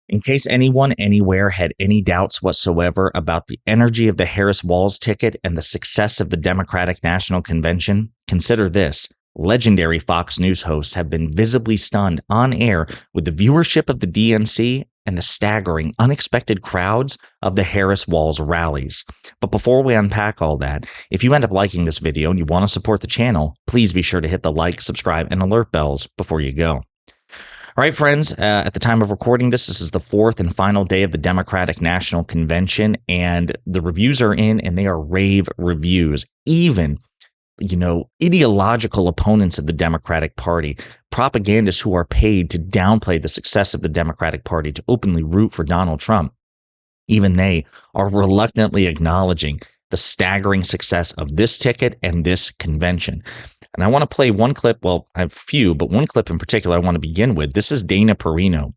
In case anyone anywhere had any doubts whatsoever about the energy of the Harris-Walz ticket and the success of the Democratic National Convention, consider this. Legendary Fox News hosts have been visibly stunned on air with the viewership of the DNC and the staggering, unexpected crowds of the Harris-Walz rallies. But before we unpack all that, if you end up liking this video and you want to support the channel, please be sure to hit the like, subscribe, and alert bells before you go. All right, friends, at the time of recording this is the fourth and final day of the Democratic National Convention, and the reviews are in, and they are rave reviews. Even, ideological opponents of the Democratic Party, propagandists who are paid to downplay the success of the Democratic Party, to openly root for Donald Trump, even they are reluctantly acknowledging the staggering success of this ticket and this convention. And I want to play one clip. Well, I have a few, but one clip in particular I want to begin with. This is Dana Perino,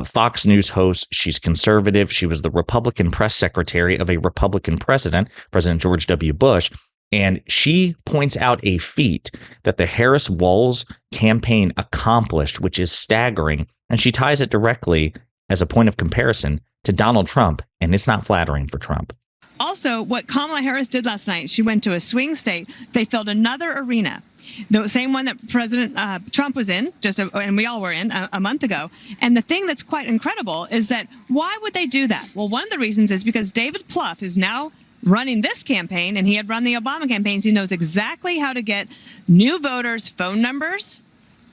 Fox News host. She's conservative. She was the Republican press secretary of a Republican president, President George W. Bush. And she points out a feat that the Harris-Walz campaign accomplished, which is staggering. And she ties it directly as a point of comparison to Donald Trump. And it's not flattering for Trump. Also, what Kamala Harris did last night, she went to a swing state. They filled another arena, the same one that President Trump was in, and we all were in a month ago. And the thing that's quite incredible is that why would they do that? Well, one of the reasons is because David Plouffe, who's now running this campaign, and he had run the Obama campaigns, he knows exactly how to get new voters' phone numbers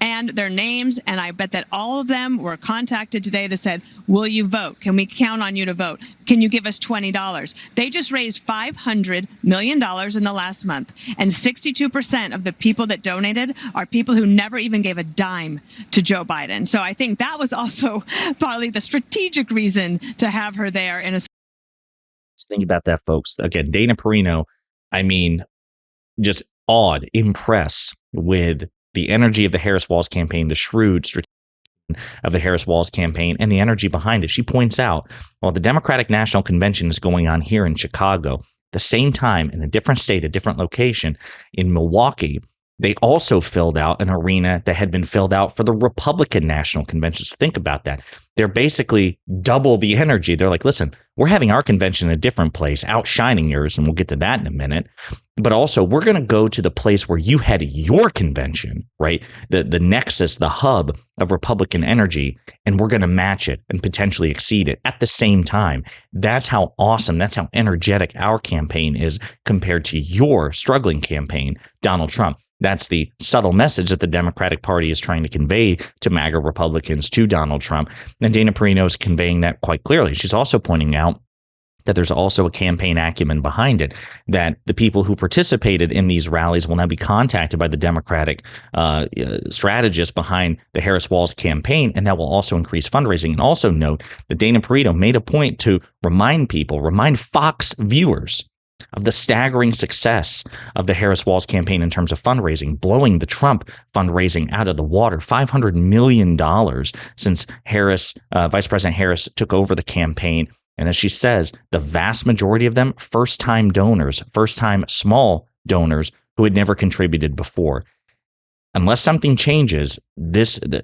and their names, and I bet that all of them were contacted today that said, will you vote? Can we count on you to vote? Can you give us $20? They just raised $500 million in the last month, and 62% of the people that donated are people who never even gave a dime to Joe Biden. So I think that was also partly the strategic reason to have her there in a... Think about that, folks. Again, Dana Perino, just awed, impressed with the energy of the Harris-Walz campaign, the shrewd strategy of the Harris-Walz campaign, and the energy behind it. She points out, while the Democratic National Convention is going on here in Chicago, at the same time, in a different state, a different location, in Milwaukee, they also filled out an arena that had been filled out for the Republican National Convention. So think about that. They're basically double the energy. They're like, listen, we're having our convention in a different place, outshining yours, and we'll get to that in a minute. But also, we're going to go to the place where you had your convention, right? The nexus, the hub of Republican energy, and we're going to match it and potentially exceed it at the same time. That's how awesome, that's how energetic our campaign is compared to your struggling campaign, Donald Trump. That's the subtle message that the Democratic Party is trying to convey to MAGA Republicans, to Donald Trump. And Dana Perino is conveying that quite clearly. She's also pointing out that there's also a campaign acumen behind it, that the people who participated in these rallies will now be contacted by the Democratic strategists behind the Harris-Walz campaign, and that will also increase fundraising. And also note that Dana Perino made a point to remind Fox viewers of the staggering success of the Harris-Walz campaign in terms of fundraising, blowing the Trump fundraising out of the water, $500 million since Vice President Harris took over the campaign. And as she says, the vast majority of them, first-time donors, first-time small donors who had never contributed before. Unless something changes, the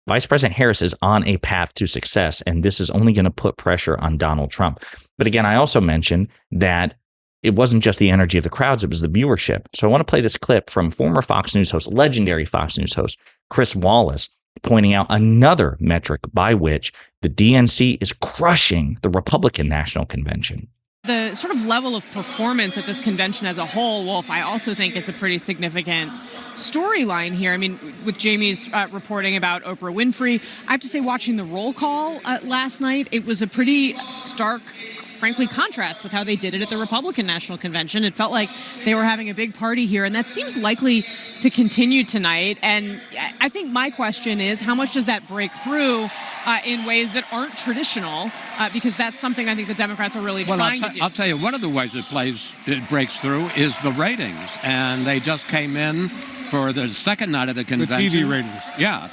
Vice President Harris is on a path to success, and this is only going to put pressure on Donald Trump. But again, I also mentioned that it wasn't just the energy of the crowds, it was the viewership. So I want to play this clip from former Fox News host, legendary Fox News host, Chris Wallace, pointing out another metric by which the DNC is crushing the Republican National Convention. The sort of level of performance at this convention as a whole, Wolf, I also think is a pretty significant storyline here. I mean, with Jamie's reporting about Oprah Winfrey, I have to say, watching the roll call last night, it was a pretty stark, frankly, contrast with how they did it at the Republican National Convention. It felt like they were having a big party here, and that seems likely to continue tonight. And I think my question is, how much does that break through in ways that aren't traditional? Because that's something I think the Democrats are really trying to do. I'll tell you, one of the ways it breaks through is the ratings. And they just came in for the second night of the convention. The TV ratings. Yeah.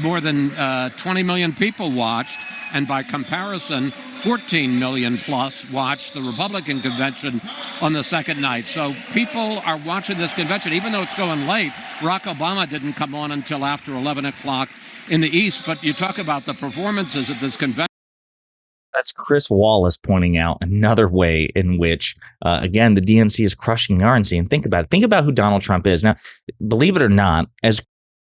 More than 20 million people watched. And by comparison, 14 million plus watched the Republican convention on the second night. So people are watching this convention, even though it's going late. Barack Obama didn't come on until after 11 o'clock in the East. But you talk about the performances at this convention. That's Chris Wallace pointing out another way in which, again, the DNC is crushing the RNC. And think about it. Think about who Donald Trump is. Now, believe it or not, as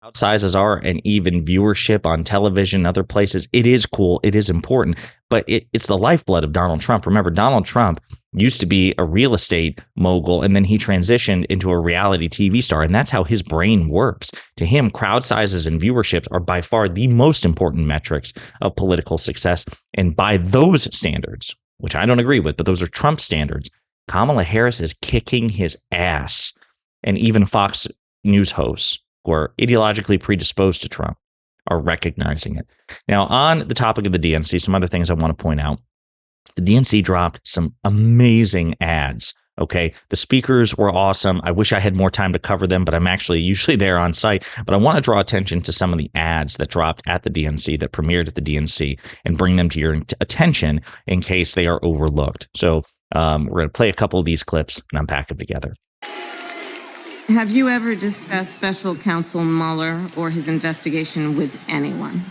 outsizes are and even viewership on television, other places, it is cool. It is important. But it's the lifeblood of Donald Trump. Remember, Donald Trump used to be a real estate mogul, and then he transitioned into a reality TV star. And that's how his brain works. To him, crowd sizes and viewerships are by far the most important metrics of political success. And by those standards, which I don't agree with, but those are Trump standards, Kamala Harris is kicking his ass. And even Fox News hosts who are ideologically predisposed to Trump are recognizing it. Now, on the topic of the DNC, some other things I want to point out. The DNC dropped some amazing ads. Okay. The speakers were awesome. I wish I had more time to cover them, but I'm actually usually there on site. But I want to draw attention to some of the ads that dropped at the DNC, that premiered at the DNC, and bring them to your attention in case they are overlooked. So we're going to play a couple of these clips and unpack them together. Have you ever discussed Special Counsel Mueller or his investigation with anyone?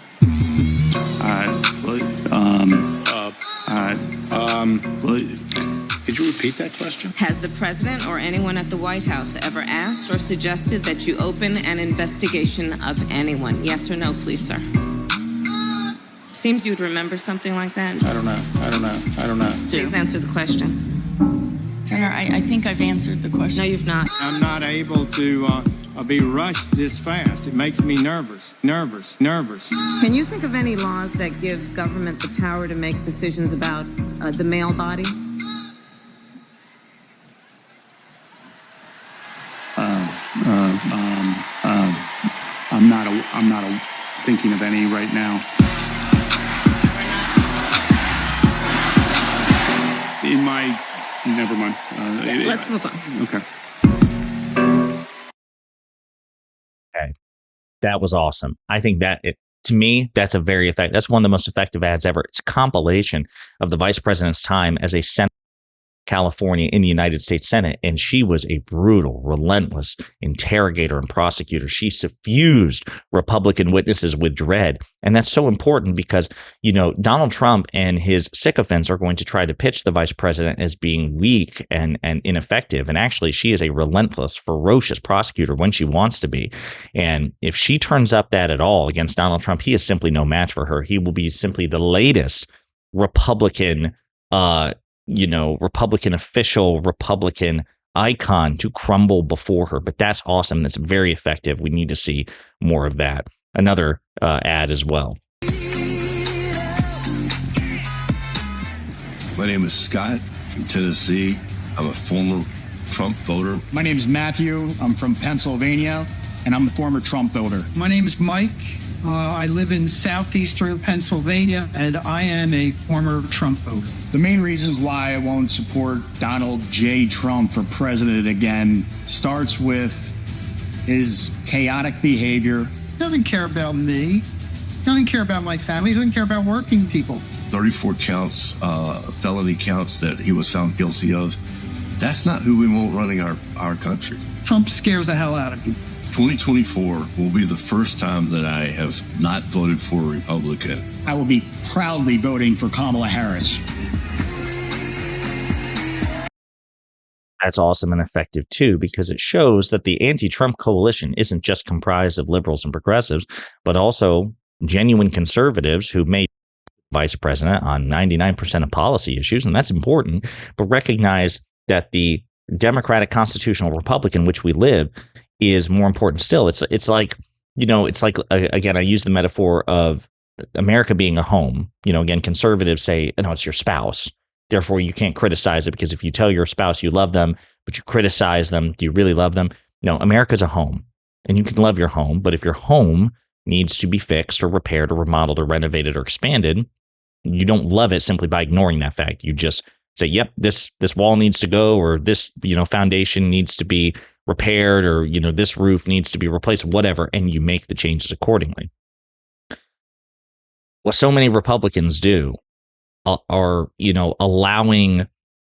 Could you repeat that question? Has the president or anyone at the White House ever asked or suggested that you open an investigation of anyone? Yes or no, please, sir? Seems you'd remember something like that. I don't know. Please answer the question. Senator, I think I've answered the question. No, you've not. I'm not able to be rushed this fast. It makes me nervous. Can you think of any laws that give government the power to make decisions about the male body? I'm not thinking of any right now. Never mind. Let's move on. Okay. That was awesome. I think that to me, that's a very effective. That's one of the most effective ads ever. It's a compilation of the vice president's time as a senator California in the United States Senate, and she was a brutal, relentless interrogator and prosecutor. She suffused Republican witnesses with dread, and that's so important because, you know, Donald Trump and his sycophants are going to try to pitch the vice president as being weak and ineffective, and actually she is a relentless, ferocious prosecutor when she wants to be, and if she turns up that at all against Donald Trump, he is simply no match for her. He will be simply the latest Republican Republican official, Republican icon to crumble before her. But that's awesome. That's very effective. We need to see more of that. Another ad as well. My name is Scott from Tennessee. I'm a former Trump voter. My name is Matthew. I'm from Pennsylvania, and I'm a former Trump voter. My name is Mike. I live in southeastern Pennsylvania, and I am a former Trump voter. The main reasons why I won't support Donald J. Trump for president again starts with his chaotic behavior. He doesn't care about me. He doesn't care about my family. He doesn't care about working people. 34 counts, felony counts that he was found guilty of. That's not who we want running our country. Trump scares the hell out of me. 2024 will be the first time that I have not voted for a Republican. I will be proudly voting for Kamala Harris. That's awesome and effective, too, because it shows that the anti-Trump coalition isn't just comprised of liberals and progressives, but also genuine conservatives who may vice president on 99% of policy issues, and that's important, but recognize that the Democratic constitutional republic in which we live is more important still. It's like, again, I use the metaphor of America being a home. Again, conservatives say, no, it's your spouse. Therefore, you can't criticize it because if you tell your spouse you love them, but you criticize them, do you really love them? No, America's a home, and you can love your home. But if your home needs to be fixed or repaired or remodeled or renovated or expanded, you don't love it simply by ignoring that fact. You just say, yep, this wall needs to go, or this, foundation needs to be repaired, or, this roof needs to be replaced, whatever, and you make the changes accordingly. What so many Republicans do are allowing,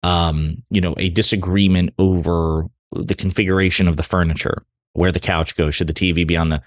a disagreement over the configuration of the furniture, where the couch goes. Should the TV be on the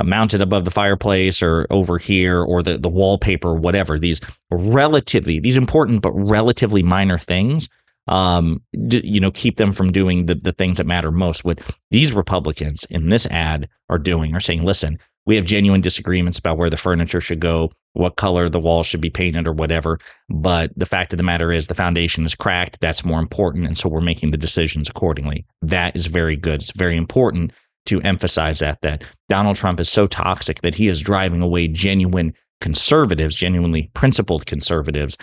mounted above the fireplace or over here or the wallpaper or whatever. These important but relatively minor things, keep them from doing the things that matter most. What these Republicans in this ad are doing are saying, listen, we have genuine disagreements about where the furniture should go, what color the walls should be painted or whatever. But the fact of the matter is the foundation is cracked. That's more important. And so we're making the decisions accordingly. That is very good. It's very important to emphasize that Donald Trump is so toxic that he is driving away genuine conservatives, genuinely principled conservatives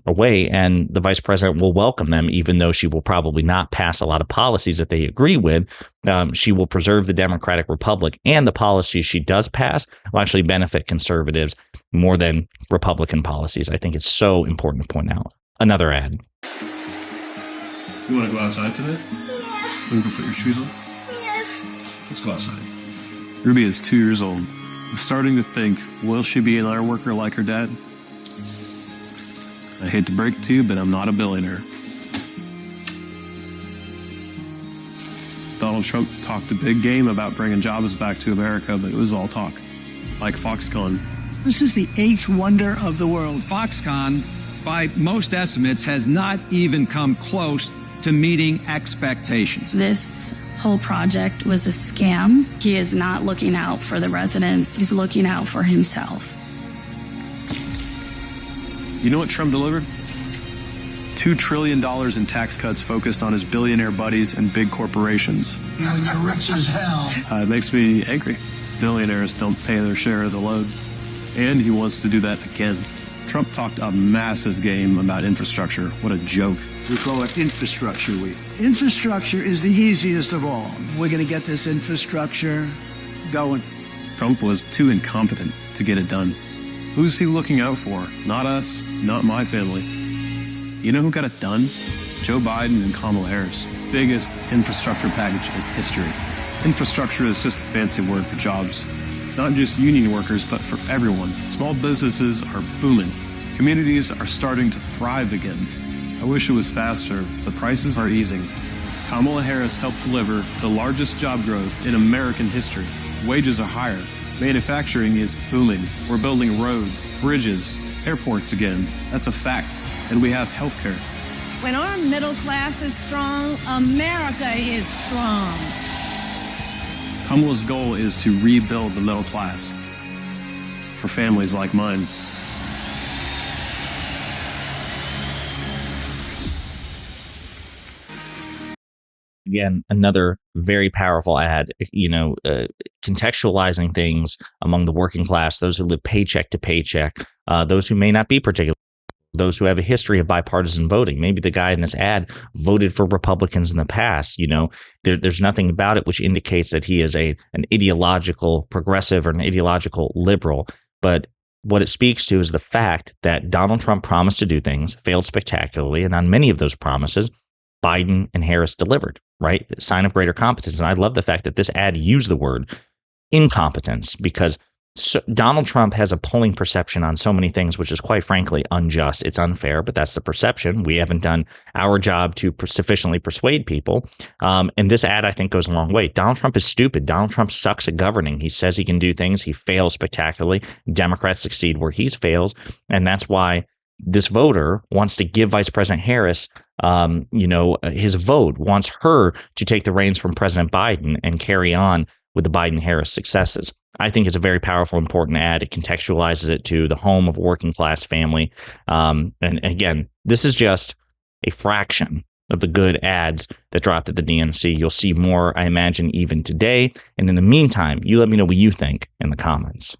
away, and the vice president will welcome them, even though she will probably not pass a lot of policies that they agree with. She will preserve the Democratic Republic, and the policies she does pass will actually benefit conservatives more than Republican policies. I think it's so important to point out. Another ad. You want to go outside today? Yeah. Want to go put your shoes on? Yes. Let's go outside. Ruby is 2 years old. I'm starting to think, will she be an iron worker like her dad? I hate to break it to you, but I'm not a billionaire. Donald Trump talked a big game about bringing jobs back to America, but it was all talk. Like Foxconn. This is the 8th wonder of the world. Foxconn, by most estimates, has not even come close to meeting expectations. This whole project was a scam. He is not looking out for the residents. He's looking out for himself. You know what Trump delivered? $2 trillion in tax cuts focused on his billionaire buddies and big corporations. You're rich as hell. It makes me angry. Billionaires don't pay their share of the load. And he wants to do that again. Trump talked a massive game about infrastructure. What a joke. We call it Infrastructure Week. Infrastructure is the easiest of all. We're going to get this infrastructure going. Trump was too incompetent to get it done. Who's he looking out for? Not us, not my family. You know who got it done? Joe Biden and Kamala Harris. Biggest infrastructure package in history. Infrastructure is just a fancy word for jobs. Not just union workers, but for everyone. Small businesses are booming. Communities are starting to thrive again. I wish it was faster. The prices are easing. Kamala Harris helped deliver the largest job growth in American history. Wages are higher. Manufacturing is booming. We're building roads, bridges, airports again. That's a fact. And we have healthcare. When our middle class is strong, America is strong. Kamala's goal is to rebuild the middle class for families like mine. Again, another very powerful ad, contextualizing things among the working class, those who live paycheck to paycheck, those who may not be particularly, those who have a history of bipartisan voting. Maybe the guy in this ad voted for Republicans in the past. There's nothing about it which indicates that he is an ideological progressive or an ideological liberal. But what it speaks to is the fact that Donald Trump promised to do things, failed spectacularly, and on many of those promises, Biden and Harris delivered, right? Sign of greater competence. And I love the fact that this ad used the word incompetence because Donald Trump has a polling perception on so many things, which is quite frankly unjust. It's unfair, but that's the perception. We haven't done our job to sufficiently persuade people. And this ad, I think, goes a long way. Donald Trump is stupid. Donald Trump sucks at governing. He says he can do things. He fails spectacularly. Democrats succeed where he fails. And that's why this voter wants to give Vice President Harris, his vote, wants her to take the reins from President Biden and carry on with the Biden-Harris successes. I think it's a very powerful, important ad. It contextualizes it to the home of a working class family. And again, this is just a fraction of the good ads that dropped at the DNC. You'll see more, I imagine, even today. And in the meantime, you let me know what you think in the comments.